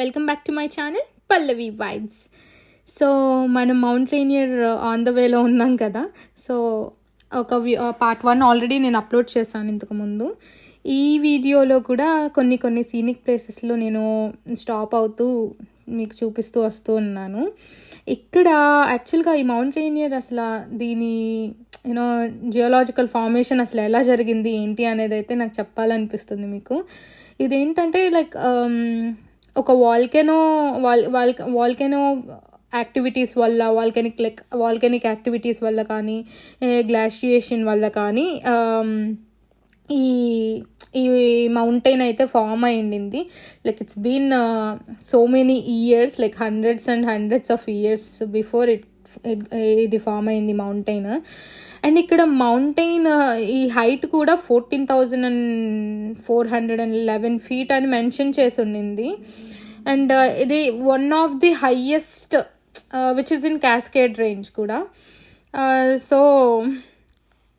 Welcome back to my channel Pallavi vibes. So మనం mount రేనియర్ on the వేలో ఉన్నాం కదా. సో ఒక పార్ట్ 1 ఆల్రెడీ నేను అప్లోడ్ చేశాను ఇంతకుముందు. ఈ వీడియోలో కూడా కొన్ని సీనిక్ ప్లేసెస్లో నేను స్టాప్ అవుతూ మీకు చూపిస్తూ వస్తూ ఉన్నాను. ఇక్కడ యాక్చువల్గా ఈ మౌంట్ రేనియర్ అసలు దీని జియోలాజికల్ ఫార్మేషన్ అసలు ఎలా జరిగింది ఏంటి అనేది అయితే నాకు చెప్పాలనిపిస్తుంది మీకు. ఇదేంటంటే లైక్ ఒక వాల్కెనో యాక్టివిటీస్ వల్ల వాల్కెనిక్ యాక్టివిటీస్ వల్ల కానీ గ్లాషియేషన్ వల్ల కానీ ఈ మౌంటైన్ అయితే ఫామ్ అయ్యింది. Like it's been so many years, like hundreds of years before ఇది ఫామ్ అయింది మౌంటైన్. అండ్ ఇక్కడ మౌంటైన్ ఈ హైట్ కూడా 14,411 feet అని మెన్షన్ చేసి ఉండింది. అండ్ ఇది one of the highest which is in Cascade range కూడా. So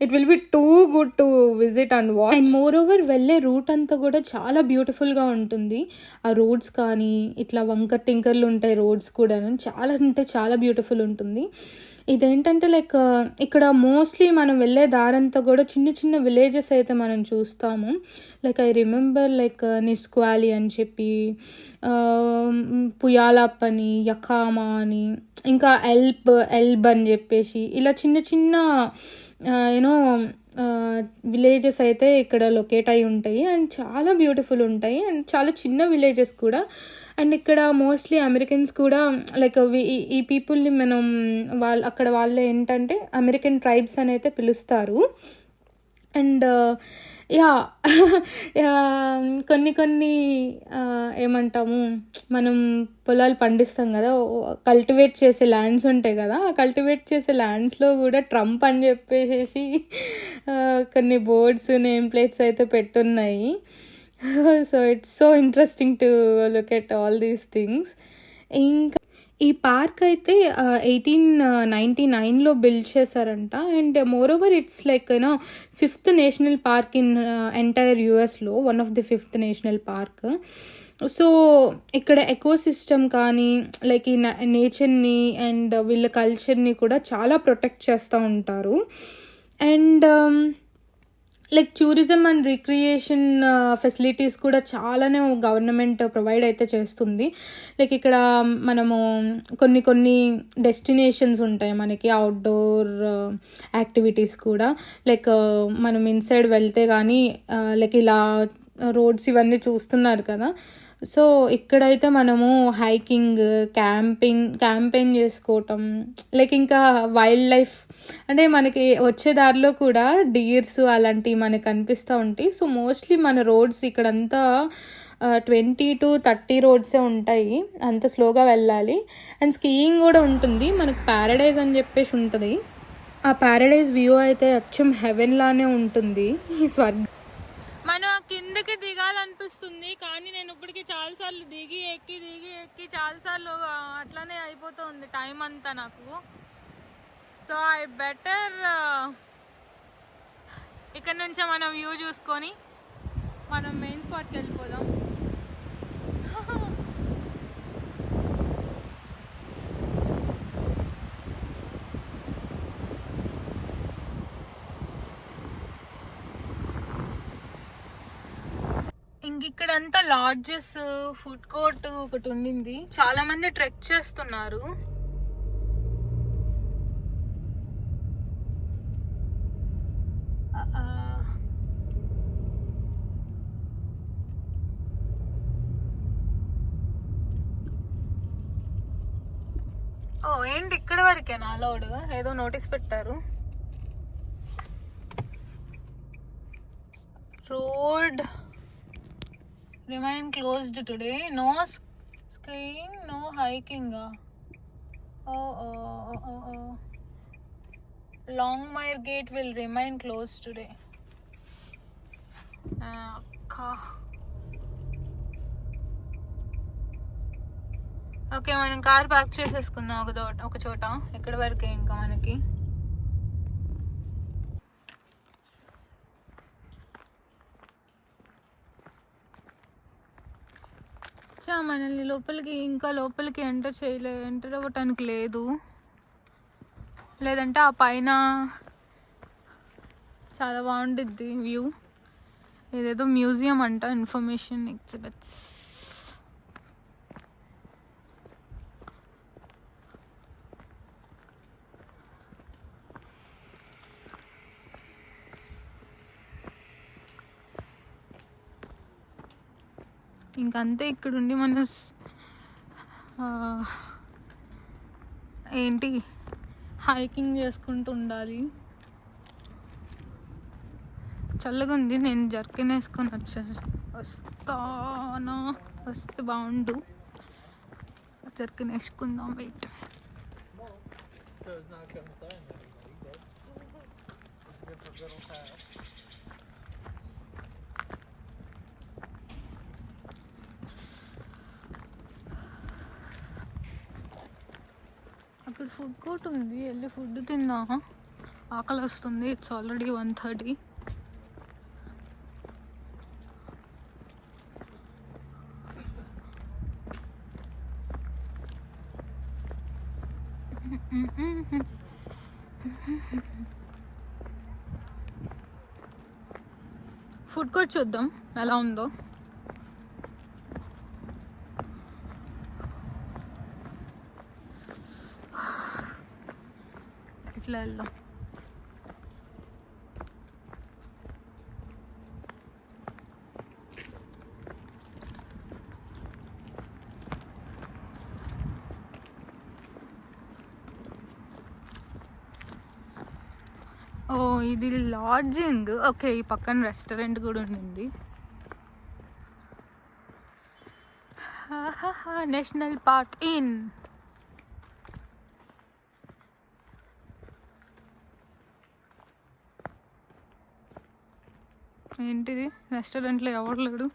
it will be too good to visit and watch. And moreover వెళ్ళే రూట్ అంతా కూడా చాలా బ్యూటిఫుల్గా ఉంటుంది. ఆ రోడ్స్ కానీ ఇట్లా వంకర్ టింకర్లు ఉంటాయి రోడ్స్ కూడా, చాలా అంటే చాలా బ్యూటిఫుల్ ఉంటుంది. ఇదేంటంటే లైక్ ఇక్కడ మోస్ట్లీ మనం వెళ్ళే దారంతా కూడా చిన్న విలేజెస్ అయితే మనం చూస్తాము. లైక్ ఐ రిమెంబర్ లైక్ నిస్క్వాలి అని చెప్పి, పుయాలప్ అని, యకామా అని, ఇంకా ఎల్బ్ అని చెప్పేసి ఇలా చిన్న విలేజెస్ అయితే ఇక్కడ లొకేట్ అయి ఉంటాయి. అండ్ చాలా బ్యూటిఫుల్ ఉంటాయి అండ్ చాలా చిన్న విలేజెస్ కూడా. అండ్ ఇక్కడ మోస్ట్లీ అమెరికన్స్ కూడా లైక్ ఈ పీపుల్ని మనం వాళ్ళు ఏంటంటే అమెరికన్ ట్రైబ్స్ అని అయితే పిలుస్తారు. అండ్ కొన్ని ఏమంటాము, మనం పొలాలు పండిస్తాం కదా, కల్టివేట్ చేసే ల్యాండ్స్ ఉంటాయి కదా, ఆ కల్టివేట్ చేసే ల్యాండ్స్లో కూడా ట్రంప్ అని చెప్పేసి కొన్ని బోర్డ్స్ నేమ్ ప్లేట్స్ అయితే పెట్టున్నాయి. So it's so interesting to look at all these things. ఇంకా ఈ పార్క్ అయితే 1899లో బిల్డ్ చేశారంట. And moreover it's like 5th national park in entire యూఎస్లో, one of the 5th national park. So ఇక్కడ ecosystem కానీ లైక్ ఈ నేచర్ని అండ్ వీళ్ళ కల్చర్ని కూడా చాలా ప్రొటెక్ట్ చేస్తూ ఉంటారు. And like tourism and recreation facilities కూడా చాలానే గవర్నమెంట్ ప్రొవైడ్ అయితే చేస్తుంది. లైక్ ఇక్కడ మనము కొన్ని డెస్టినేషన్స్ ఉంటాయి మనకి అవుట్డోర్ యాక్టివిటీస్ కూడా. లైక్ మనం ఇన్సైడ్ వెళ్తే కానీ లైక్ ఇలా రోడ్స్ ఇవన్నీ చూస్తున్నారు కదా. సో ఇక్కడైతే మనము హైకింగ్, క్యాంపెయిన్ చేసుకోవటం, లైక్ ఇంకా వైల్డ్ లైఫ్ అంటే మనకి వచ్చే దారిలో కూడా డీర్స్ అలాంటివి మనకు కనిపిస్తూ ఉంటాయి. సో మోస్ట్లీ మన రోడ్స్ ఇక్కడంతా 20 to 30 రోడ్సే ఉంటాయి, అంత స్లోగా వెళ్ళాలి. అండ్ స్కీయింగ్ కూడా ఉంటుంది. మనకు ప్యారడైజ్ అని చెప్పేసి ఉంటుంది. ఆ ప్యారడైజ్ వ్యూ అయితే అచ్చం హెవెన్ లానే ఉంటుంది, ఈ స్వర్గం. మనం కిందకి దిగాలనిపిస్తుంది కానీ నేను ఇప్పటికి చాలాసార్లు దిగి ఎక్కి చాలాసార్లు అట్లానే అయిపోతుంది టైం అంతా నాకు. సో ఐ బెటర్ ఇక్కడ నుంచే మనం వ్యూ చూసుకొని మనం మెయిన్ స్పాట్కి వెళ్ళిపోదాం. ఇక్కడంతా లాడ్జెస్, ఫుడ్ కోర్ట్ ఒకటి ఉండింది. చాలా మంది ట్రెక్ చేస్తున్నారు. ఏంటి ఇక్కడ వరకేనా అలౌడ్? ఏదో నోటీస్ పెట్టారు. Road remain closed today. No skiing, no hiking. Longmire gate will remain closed today. Okay, మనం కార్ పార్క్ చేసేసుకుందాం ఒక చోట. ఎక్కడ వరకే ఇంకా మనకి. మనల్ని లోపలికి ఇంకా లోపలికి ఎంటర్ అవ్వటానికి లేదు. లేదంటే ఆ పైన చాలా బాగుంటుంది వ్యూ. ఇదేదో మ్యూజియం అంట, ఇన్ఫర్మేషన్ ఎగ్జిబిట్స్. ఇంకంతే, ఇక్కడుండి మన ఏంటి హైకింగ్ చేసుకుంటూ ఉండాలి. చల్లగా ఉంది. నేను జర్కిన్ వేసుకొని వస్తే బాగుండు. జర్కిన్ వేసుకుందాం. వెయిట్. అక్కడ ఫుడ్ కోర్ట్ ఉంది, వెళ్ళి ఫుడ్ తిందామా? ఆకలి వస్తుంది. It's already 1:30. ఫుడ్ కోర్ట్ చూద్దాం ఎలా ఉందో. ఇట్లా వెళ్దాం. ఓ, ఇది లాడ్జింగ్. ఓకే, ఈ పక్కన రెస్టారెంట్ కూడా ఉండింది. National park in. ఏంటిది? రెస్టారెంట్లో ఎవరు లేడు.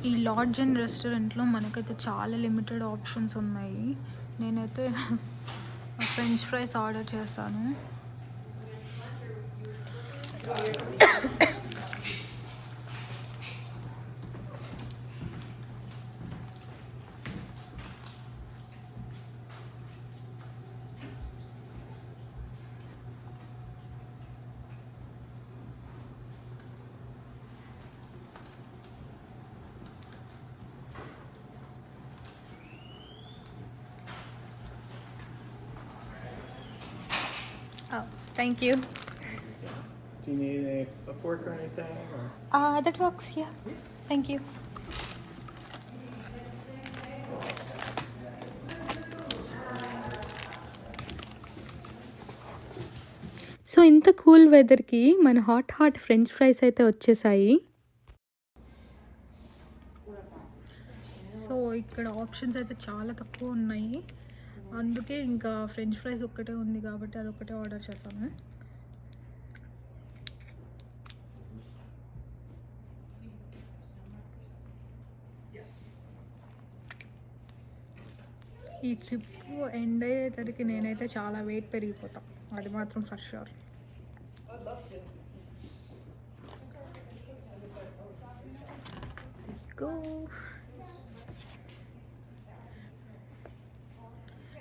ఈ లాడ్జ్ అండ్ రెస్టారెంట్లో మనకైతే చాలా లిమిటెడ్ ఆప్షన్స్ ఉన్నాయి. నేనైతే ఫ్రెంచ్ ఫ్రైస్ ఆర్డర్ చేస్తాను. Oh, thank you. Do you need a fork or anything? Or? That works, yeah. Thank you. So ఇంత కూల్ వెదర్కి మన హాట్ ఫ్రెంచ్ ఫ్రైస్ అయితే వచ్చేసాయి. సో ఇక్కడ ఆప్షన్స్ అయితే చాలా తక్కువ ఉన్నాయి. అందుకే ఇంకా ఫ్రెంచ్ ఫ్రైస్ ఒక్కటే ఉంది కాబట్టి అదొక్కటే ఆర్డర్ చేసాము. ఈ ట్రిప్ ఎండ్ అయ్యేసరికి నేనైతే చాలా వెయిట్ పెరిగిపోతాను, అది మాత్రం ఫర్ షూర్.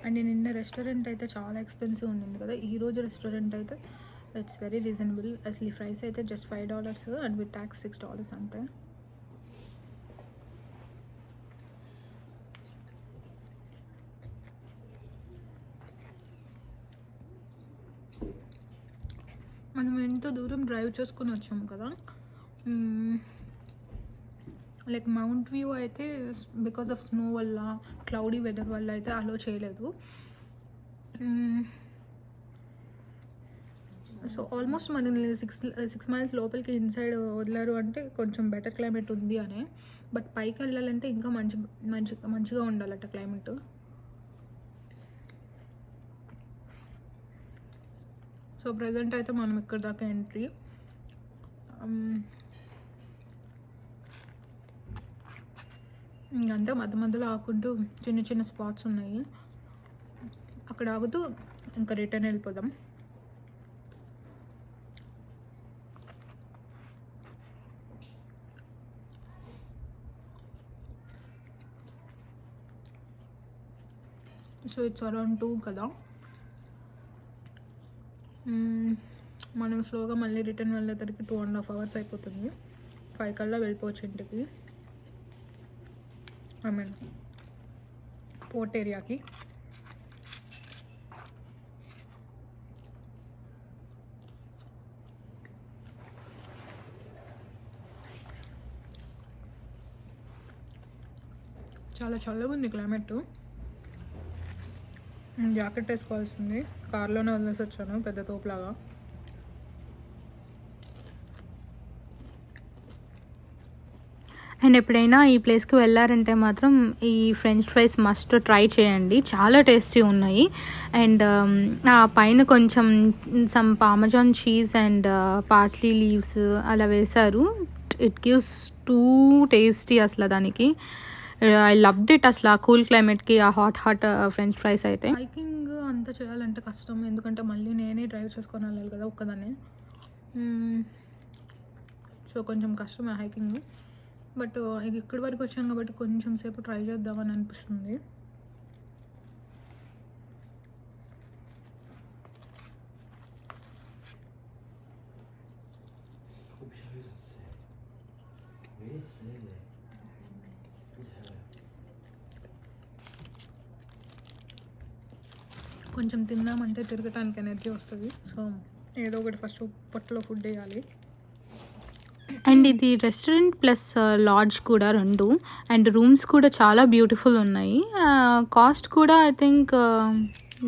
అండ్ నిన్న రెస్టారెంట్ అయితే చాలా ఎక్స్పెన్సివ్ ఉండింది కదా. ఈరోజు రెస్టారెంట్ అయితే ఇట్స్ వెరీ రీజనబుల్. అసలు ఈ ఫ్రైస్ అయితే జస్ట్ $5 అండ్ విత్ ట్యాక్స్ $6 అంతే. మనం ఎంతో దూరం డ్రైవ్ చేసుకొని వచ్చాము కదా, లైక్ మౌంట్ వ్యూ అయితే బికాస్ ఆఫ్ స్నో వల్ల, క్లౌడీ వెదర్ వల్ల అయితే అలో చేయలేదు. సో ఆల్మోస్ట్ మనల్ని 6 మైల్స్ లోపలికి ఇన్సైడ్ వదిలారు అంటే కొంచెం బెటర్ క్లైమేట్ ఉంది అనే. బట్ పైకి వెళ్ళాలంటే ఇంకా మంచిగా ఉండాలట క్లైమేట్. సో ప్రజెంట్ అయితే మనం ఇక్కడ దాకా ఎంట్రీ. ఇంకంటే మధ్య మధ్యలో ఆకుంటూ చిన్న చిన్న స్పాట్స్ ఉన్నాయి, అక్కడ ఆగుతూ ఇంకా రిటర్న్ వెళ్ళిపోదాం. సో ఇట్స్ అరౌండ్ 2 కదా. మనం స్లోగా మళ్ళీ రిటర్న్ వెళ్ళేసరికి 2.5 hours అయిపోతుంది. 5 కల్లా వెళ్ళిపోవచ్చు ఇంటికి, ఐ మీన్ పోర్ట్ ఏరియాకి. చాలా చల్లగా ఉంది క్లైమేట్. జాకెట్ వేసుకోవాల్సింది, కార్లోనే వదిలేసి వచ్చాను పెద్ద తోపులాగా. అండ్ ఎప్పుడైనా ఈ ప్లేస్కి వెళ్ళారంటే మాత్రం ఈ ఫ్రెంచ్ ఫ్రైస్ మస్ట్ ట్రై చేయండి, చాలా టేస్టీ ఉన్నాయి. అండ్ ఆ పైన కొంచెం some Parmesan cheese and parsley leaves అలా వేశారు. ఇట్ గివ్స్ టూ టేస్టీ అసలు దానికి. ఐ లవ్డ్ ఇట్ అసలు ఆ కూల్ క్లైమేట్కి ఆ హాట్ ఫ్రెంచ్ ఫ్రైస్ అయితే. హైకింగ్ అంతా చేయాలంటే కష్టం, ఎందుకంటే మళ్ళీ నేనే డ్రైవ్ చేసుకొని వెళ్ళాలి కదా ఒక్కదాన్ని. సో కొంచెం కష్టమే హైకింగ్. బట్ ఇక్కడి వరకు వచ్చాం కాబట్టి కొంచెం సేపు ట్రై చేద్దామని అనిపిస్తుంది. కొంచెం తిందామంటే తిరగటానికి ఎనర్జీ వస్తుంది. సో ఏదో ఒకటి ఫస్ట్ పొట్టలో ఫుడ్ వేయాలి. అండ్ ఇది రెస్టారెంట్ ప్లస్ లాడ్జ్ కూడా రెండు. అండ్ రూమ్స్ కూడా చాలా బ్యూటిఫుల్ ఉన్నాయి. కాస్ట్ కూడా I think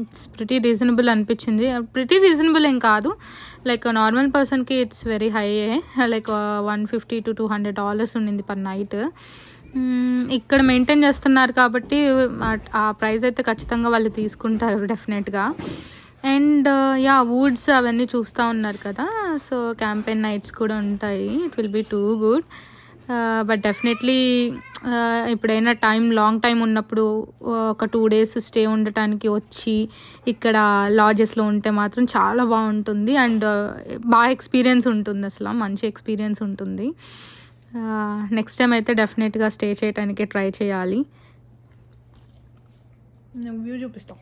it's pretty reasonable అనిపించింది. ప్రిటీ రీజనబుల్ ఏం కాదు, లైక్ నార్మల్ పర్సన్కి it's very high, like $150 to $200 ఉండింది పర్ నైట్. ఇక్కడ మెయింటైన్ చేస్తున్నారు కాబట్టి ఆ ప్రైస్ అయితే ఖచ్చితంగా వాళ్ళు తీసుకుంటారు డెఫినెట్గా. అండ్ యా వుడ్స్ అవన్నీ చూస్తూ ఉన్నారు కదా, సో క్యాంపెయిన్ నైట్స్ కూడా ఉంటాయి. It will be too good. But definitely ఎప్పుడైనా లాంగ్ టైం ఉన్నప్పుడు ఒక 2 days స్టే ఉండటానికి వచ్చి ఇక్కడ లాడ్జెస్లో ఉంటే మాత్రం చాలా బాగుంటుంది. అండ్ బాగా ఎక్స్పీరియన్స్ ఉంటుంది, అసలు మంచి ఎక్స్పీరియన్స్ ఉంటుంది. నెక్స్ట్ టైం అయితే డెఫినెట్గా స్టే చేయడానికి ట్రై చేయాలి. వ్యూ చూపిస్తాం.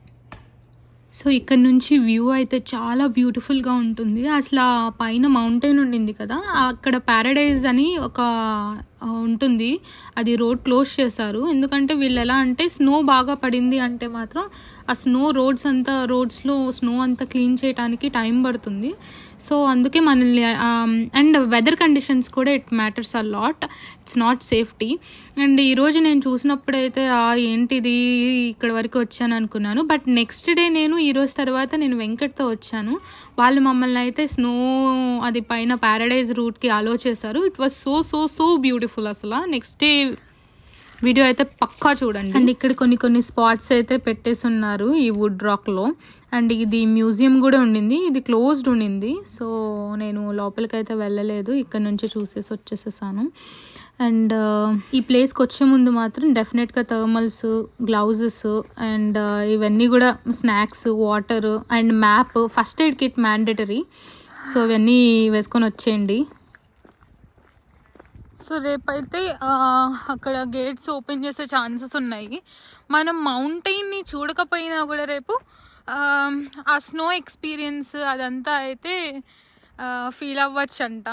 సో ఇక్కడ నుంచి వ్యూ అయితే చాలా బ్యూటిఫుల్గా ఉంటుంది. అసలు పైన మౌంటైన్ ఉండింది కదా, అక్కడ ప్యారడైజ్ అని ఒక ఉంటుంది, అది రోడ్ క్లోజ్ చేశారు. ఎందుకంటే వీళ్ళు ఎలా అంటే స్నో బాగా పడింది అంటే మాత్రం ఆ రోడ్స్లో స్నో అంతా క్లీన్ చేయడానికి టైం పడుతుంది. సో అందుకే మనల్ని అండ్ వెదర్ కండిషన్స్ కూడా it matters a lot, it's not safety. And ఈరోజు నేను చూసినప్పుడైతే ఏంటిది ఇక్కడ వరకు వచ్చాను అనుకున్నాను. బట్ నెక్స్ట్ డే ఈరోజు తర్వాత నేను వెంకట్తో వచ్చాను. వాళ్ళు మమ్మల్ని అయితే స్నో అది పైన ప్యారడైజ్ రూట్కి అలో చేశారు. It was so so so beautiful అసలు. నెక్స్ట్ డే వీడియో అయితే పక్కా చూడండి. అండ్ ఇక్కడ కొన్ని స్పాట్స్ అయితే పెట్టేసి ఉన్నారు ఈ వుడ్ రాక్లో. అండ్ ఇది మ్యూజియం కూడా ఉండింది, ఇది క్లోజ్డ్ ఉండింది. సో నేను లోపలికి అయితే వెళ్ళలేదు, ఇక్కడ నుంచి చూసేసి వచ్చేసేసాను. అండ్ ఈ ప్లేస్కి వచ్చే ముందు మాత్రం డెఫినెట్గా థర్మల్స్, గ్లౌజెస్ అండ్ ఇవన్నీ కూడా snacks, water and map, first aid kit mandatory. So ఇవన్నీ వేసుకొని వచ్చేయండి. సో రేపైతే అక్కడ గేట్స్ ఓపెన్ చేసే ఛాన్సెస్ ఉన్నాయి. మనం మౌంటైన్ని చూడకపోయినా కూడా రేపు ఆ స్నో ఎక్స్పీరియన్స్ అదంతా అయితే ఫీల్ అవ్వచ్చు అంట.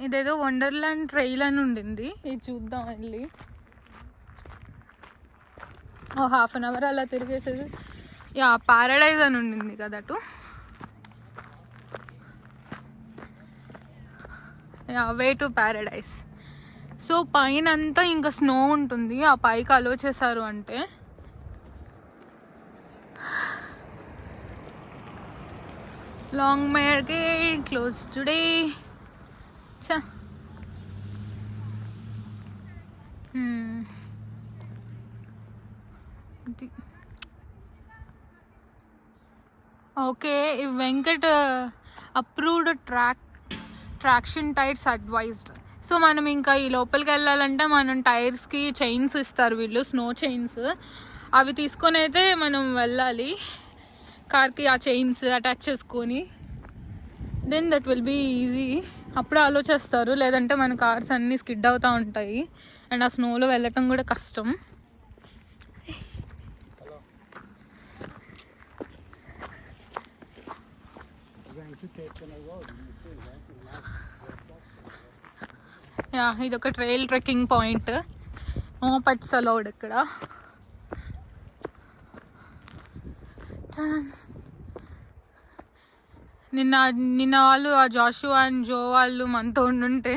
ఇదేదో వండర్లాండ్ ట్రైల్ అని ఉండింది, ఇది చూద్దాం వెళ్ళి. 1/2 hour అలా తిరిగేసేసి యా ప్యారడైజ్ అని ఉండింది కదా అటు. Way to Paradise. సో పైన అంతా ఇంకా స్నో ఉంటుంది, ఆ పైకి అలో చేశారు అంటే. Longmire gate close today. చా ఓకే, వెంకట్ approved traction tires advised. So మనం ఇంకా ఈ లోపలికి వెళ్ళాలంటే మనం టైర్స్కి చైన్స్ ఇస్తారు వీళ్ళు, స్నో చైన్స్. అవి తీసుకొని అయితే మనం వెళ్ళాలి కార్కి, ఆ చైన్స్ అటాచ్ చేసుకొని. Then that will be easy. అప్పుడు ఆలోచిస్తారు, లేదంటే మన కార్స్ అన్నీ స్కిడ్ అవుతూ ఉంటాయి అండ్ ఆ స్నోలో వెళ్ళటం కూడా కష్టం. యా, ఇదొక trail trekking point. Mopeds allowed ఇక్కడ. నిన్న వాళ్ళు ఆ జాషువా అండ్ జో వాళ్ళు మనతో ఉండుంటే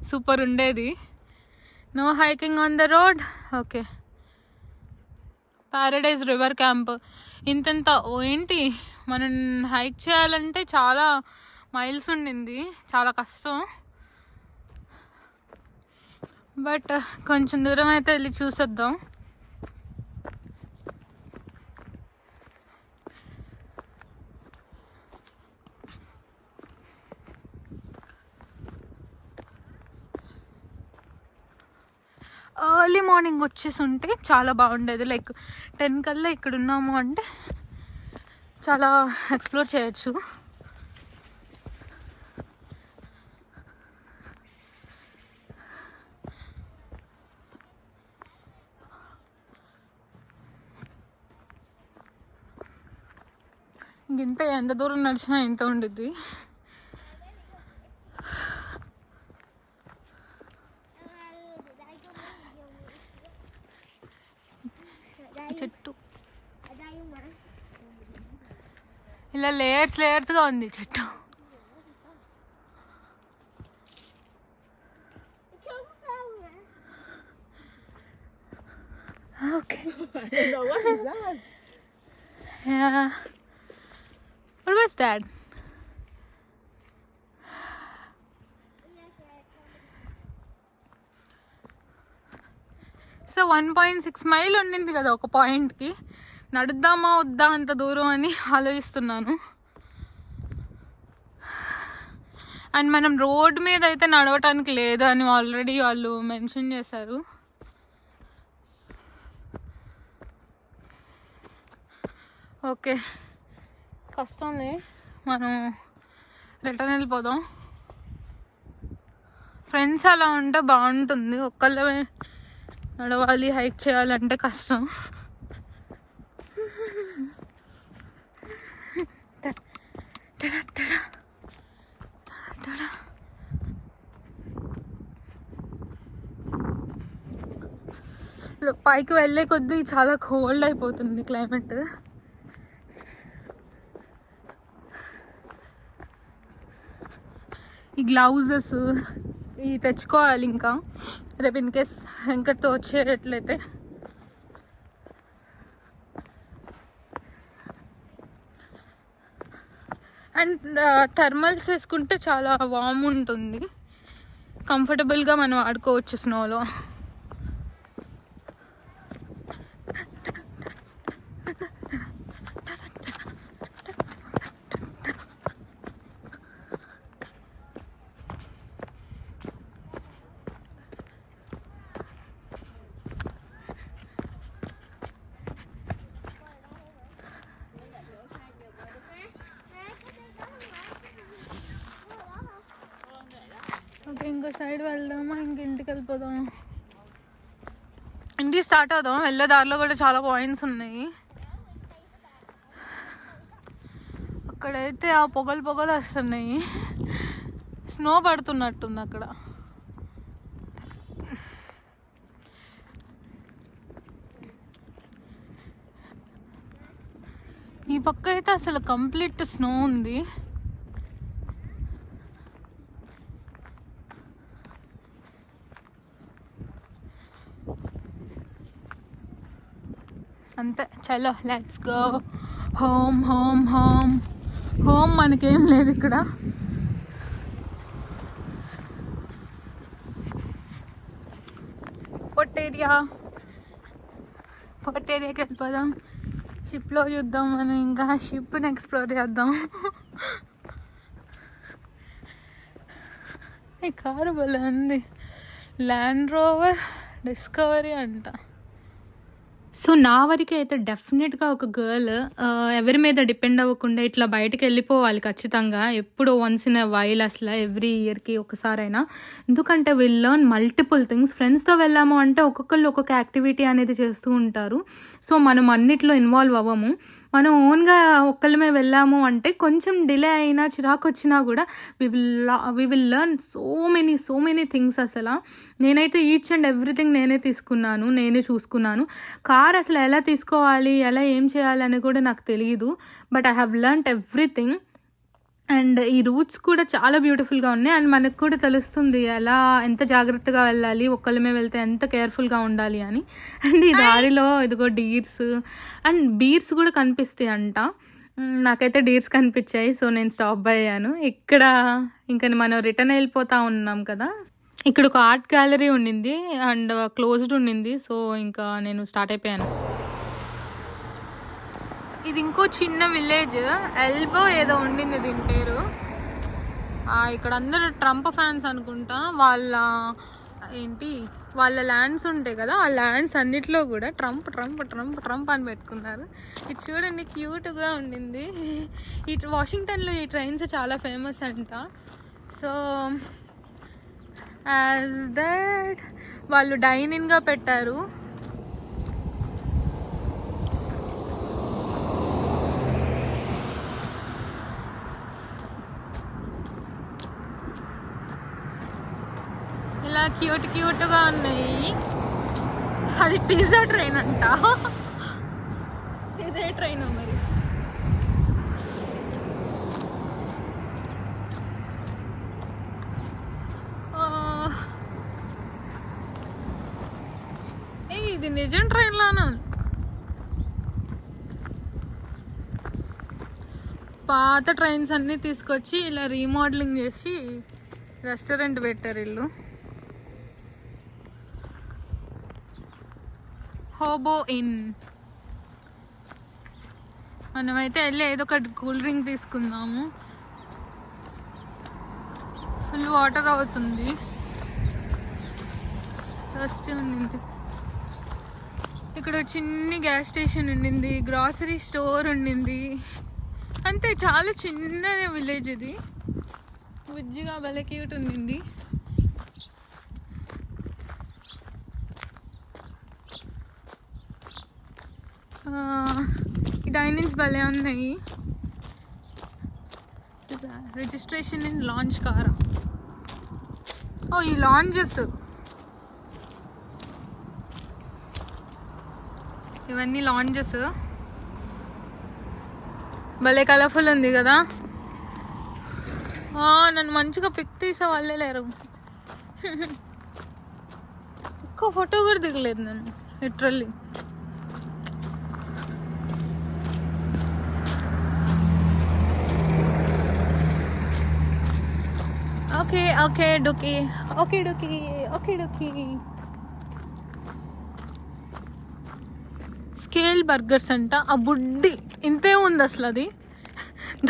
సూపర్ ఉండేది. No hiking on the road. Okay, paradise river camp. ఇంతంత ఏంటి, మనం హైక్ చేయాలంటే చాలా మైల్స్ ఉండింది, చాలా కష్టం. బట్ కొంచెం దూరం అయితే వెళ్ళి చూసేద్దాం. ఎర్లీ మార్నింగ్ వచ్చేసి ఉంటే చాలా బాగుండేది. లైక్ 10 కల్లా ఇక్కడ ఉన్నాము అంటే చాలా ఎక్స్ప్లోర్ చేయొచ్చు. ఇంత ఎంత దూరం నడిచినా ఎంత ఉండిద్ది. చెట్టు ఇలా లేయర్స్గా ఉంది చెట్టు. Okay, what was that? So 1.6 mile ఉండింది కదా ఒక పాయింట్కి. నడుద్దామా వద్దా అంత దూరం అని ఆలోచిస్తున్నాను. అండ్ మనం రోడ్ మీద అయితే నడవటానికి లేదు అని ఆల్రెడీ వాళ్ళు మెన్షన్ చేశారు. ఓకే, కష్టంలే, మనం రిటర్న్ వెళ్ళిపోదాం. ఫ్రెండ్స్ అలా ఉంటే బాగుంటుంది, ఒక్కళ్ళే నడవాలి హైక్ చేయాలంటే కష్టం. పైకి వెళ్ళే కొద్దీ చాలా కోల్డ్ అయిపోతుంది క్లైమేట్. ఈ గ్లౌజెస్ ఇవి తెచ్చుకోవాలి ఇంకా, రేపు ఇన్ కేస్ వెంకట్తో వచ్చేటట్లయితే. అండ్ థర్మల్స్ వేసుకుంటే చాలా వామ్ ఉంటుంది, కంఫర్టబుల్గా మనం ఆడుకోవచ్చు స్నోలో. ఓకే, ఇంకో సైడ్ వెళ్దామా, ఇంటికి వెళ్ళిపోదాం. ఇంటికి స్టార్ట్ అవుదాం. వెళ్ళే దారిలో కూడా చాలా పాయింట్స్ ఉన్నాయి. అక్కడైతే ఆ పొగలు వస్తున్నాయి, స్నో పడుతున్నట్టుంది అక్కడ. ఈ పక్క అయితే అసలు కంప్లీట్ స్నో ఉంది. అంతే. చలో let's go home home home home. మనకేం లేదు ఇక్కడ. పోర్ట్ ఏరియాకి వెళ్ళిపోదాం. షిప్లో చూద్దాం మనం, ఇంకా షిప్ని ఎక్స్ప్లోర్ చేద్దాం. ఈ కారు భలే ఉంది, ల్యాండ్ రోవర్ డిస్కవరీ అంట. సో నా వరకు అయితే డెఫినెట్గా ఒక గర్ల్ ఎవరి మీద డిపెండ్ అవ్వకుండా ఇట్లా బయటకు వెళ్ళిపోవాలి ఖచ్చితంగా, ఎప్పుడో వన్స్ ఇన్ ఎ వైల్, అసలు ఎవ్రీ ఇయర్కి ఒకసారైనా. ఎందుకంటే విల్ లెర్న్ మల్టిపుల్ థింగ్స్. ఫ్రెండ్స్తో వెళ్ళాము అంటే ఒక్కొక్కళ్ళు ఒక్కొక్క యాక్టివిటీ అనేది చేస్తూ ఉంటారు. సో మనం అన్నిట్లో ఇన్వాల్వ్ అవ్వము. మనం ఓన్గా ఒక్కళ్ళమే వెళ్ళాము అంటే కొంచెం డిలే అయినా చిరాకు వచ్చినా కూడా we will learn so many things. అసలు నేనైతే ఈచ్ అండ్ ఎవ్రీథింగ్ నేనే తీసుకున్నాను, నేనే చూసుకున్నాను. కార్ అసలు ఎలా తీసుకోవాలి, ఎలా ఏం చేయాలి అని కూడా నాకు తెలియదు. But I have learned everything. And ఈ రూట్స్ కూడా చాలా బ్యూటిఫుల్గా ఉన్నాయి. అండ్ మనకు కూడా తెలుస్తుంది ఎంత జాగ్రత్తగా వెళ్ళాలి, ఒక్కళ్ళమే వెళ్తే ఎంత కేర్ఫుల్గా ఉండాలి అని. అండ్ ఈ దారిలో ఇదిగో డీర్స్ అండ్ బీర్స్ కూడా కనిపిస్తాయి అంట. నాకైతే డీర్స్ కనిపించాయి, సో నేను స్టాప్ అయ్యాను ఇక్కడ. ఇంకా మనం రిటర్న్ వెళ్ళిపోతా ఉన్నాం కదా. ఇక్కడ ఒక ఆర్ట్ గ్యాలరీ ఉండింది అండ్ క్లోజ్డ్ ఉండింది, సో ఇంకా నేను స్టార్ట్ అయిపోయాను. ఇది ఇంకో చిన్న విలేజ్, ఎల్బో ఏదో ఉండింది దీని పేరు. ఇక్కడ అందరూ ట్రంప్ ఫ్యాన్స్ అనుకుంటా. వాళ్ళ ల్యాండ్స్ ఉంటాయి కదా, ఆ ల్యాండ్స్ అన్నిట్లో కూడా ట్రంప్ ట్రంప్ ట్రంప్ ట్రంప్ అని పెట్టుకున్నారు. ఇది చూడండి క్యూట్గా ఉండింది. ఈ వాషింగ్టన్లో ఈ ట్రైన్స్ చాలా ఫేమస్ అంట. సో యాజ్ దట్ వాళ్ళు డైనింగ్గా పెట్టారు. ఇలా క్యూట్గా ఉన్నాయి. అది పిజ్జా ట్రైన్ అంట. ఇదే ట్రైన్ మరి. ఇది నిజం ట్రైన్ లానా? పాత ట్రైన్స్ అన్నీ తీసుకొచ్చి ఇలా రీమోడలింగ్ చేసి రెస్టారెంట్ పెట్టారు వీళ్ళు. హోబో ఇన్. మనమైతే వెళ్ళి ఏదో ఒకటి కూల్ డ్రింక్ తీసుకుందాము. ఫుల్ వాటర్ అవుతుంది, థర్స్టీ ఉండింది. ఇక్కడ చిన్ని గ్యాస్ స్టేషన్ ఉండింది, గ్రాసరీ స్టోర్ ఉండింది. అంతే, చాలా చిన్న విలేజ్ ఇది. బుజ్జిగా భలే క్యూట్ ఉండింది. ఈ డైనింగ్స్ భలే ఉన్నాయి. Registration in launch car. ఈ లాంజెస్ ఇవన్నీ లాంజెస్. భలే కలర్ఫుల్ ఉంది కదా. నన్ను మంచిగా పిక్ తీసే వాళ్ళే లేరు. ఒక్క ఫోటో కూడా దిగలేదు నేను లిటరల్లీ. ఓకే డుకి. స్కేల్ బర్గర్స్ అంట. ఆ బుడ్డి ఇంతే ఉంది అసలు. అది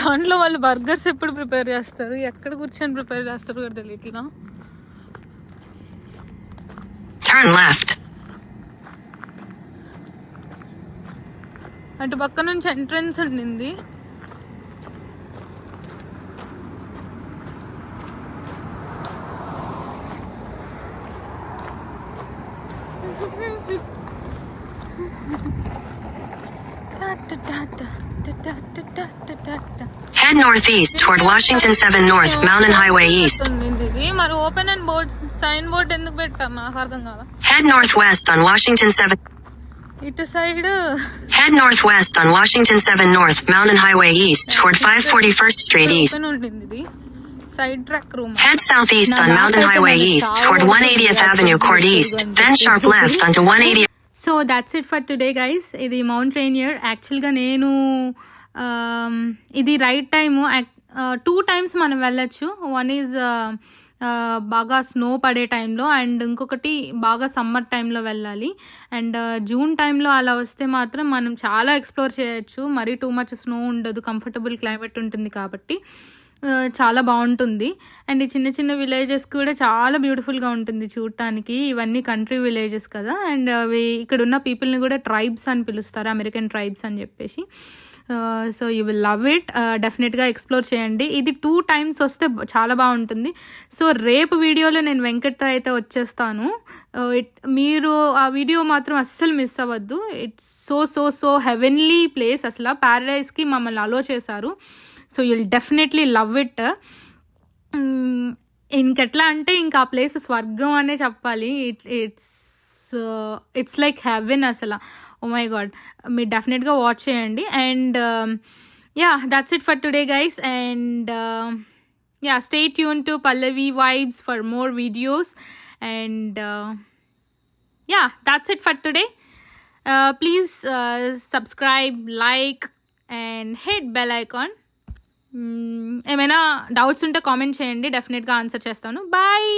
దాంట్లో వాళ్ళు బర్గర్స్ ఎప్పుడు ప్రిపేర్ చేస్తారు, ఎక్కడ కూర్చొని ప్రిపేర్ చేస్తారు కూడా తెలియట్లా. అటు పక్క నుంచి ఎంట్రన్స్ ఉండింది. Head northeast toward Washington 7 North Mountain Highway East. మరి open and board sign board ఎందుకు పెట్టారు నాకు అర్థం కాదా. Head northwest on Washington 7. ఇటు side. Head northwest on Washington 7 North Mountain Highway East toward 541st Street East. ఉండింది side track room. Head southeast on Mountain Highway East toward 180th Avenue Court East, then sharp left onto 180. So that's it for today guys. ఇది mount రేనియర్. యాక్చువల్గా నేను ఇది right time. 2 times మనం వెళ్ళచ్చు. One is బాగా snow పడే టైంలో, and ఇంకొకటి బాగా సమ్మర్ టైంలో వెళ్ళాలి. అండ్ జూన్ టైంలో అలా వస్తే మాత్రం మనం చాలా ఎక్స్ప్లోర్ చేయొచ్చు. మరీ టూ మచ్ స్నో ఉండదు, కంఫర్టబుల్ క్లైమేట్ ఉంటుంది కాబట్టి చాలా బాగుంటుంది. అండ్ ఈ చిన్న చిన్న విలేజెస్ కూడా చాలా బ్యూటిఫుల్గా ఉంటుంది చూడటానికి. ఇవన్నీ కంట్రీ విలేజెస్ కదా. అండ్ అవి ఇక్కడ ఉన్న పీపుల్ని కూడా ట్రైబ్స్ అని పిలుస్తారు, అమెరికన్ ట్రైబ్స్ అని చెప్పేసి. So you will love it. డెఫినెట్గా ఎక్స్ప్లోర్ చేయండి. ఇది 2 times వస్తే చాలా బాగుంటుంది. సో రేపు వీడియోలో నేను వెంకట్తో అయితే వచ్చేస్తాను. మీరు ఆ వీడియో మాత్రం అస్సలు మిస్ అవ్వద్దు. It's so so so heavenly place. అసలు ప్యారడైజ్కి మమ్మల్ని అలో చేశారు. So you'll definitely love it. ఇంకెట్లా అంటే ఇంకా ఆ ప్లేస్ స్వర్గం అనే చెప్పాలి. ఇట్స్ లైక్ హెవెన్ అసలు. ఓ మై గాడ్, మీరు డెఫినెట్గా వాచ్ చేయండి. And yeah, that's it for today guys. And yeah, stay tune to Pallavi Vibes for more videos. And yeah, that's it for today. Please subscribe, like and hit bell icon. ఏమైనా doubts ఉంటే comment చేయండి, డెఫినెట్గా answer చేస్తాను. Bye.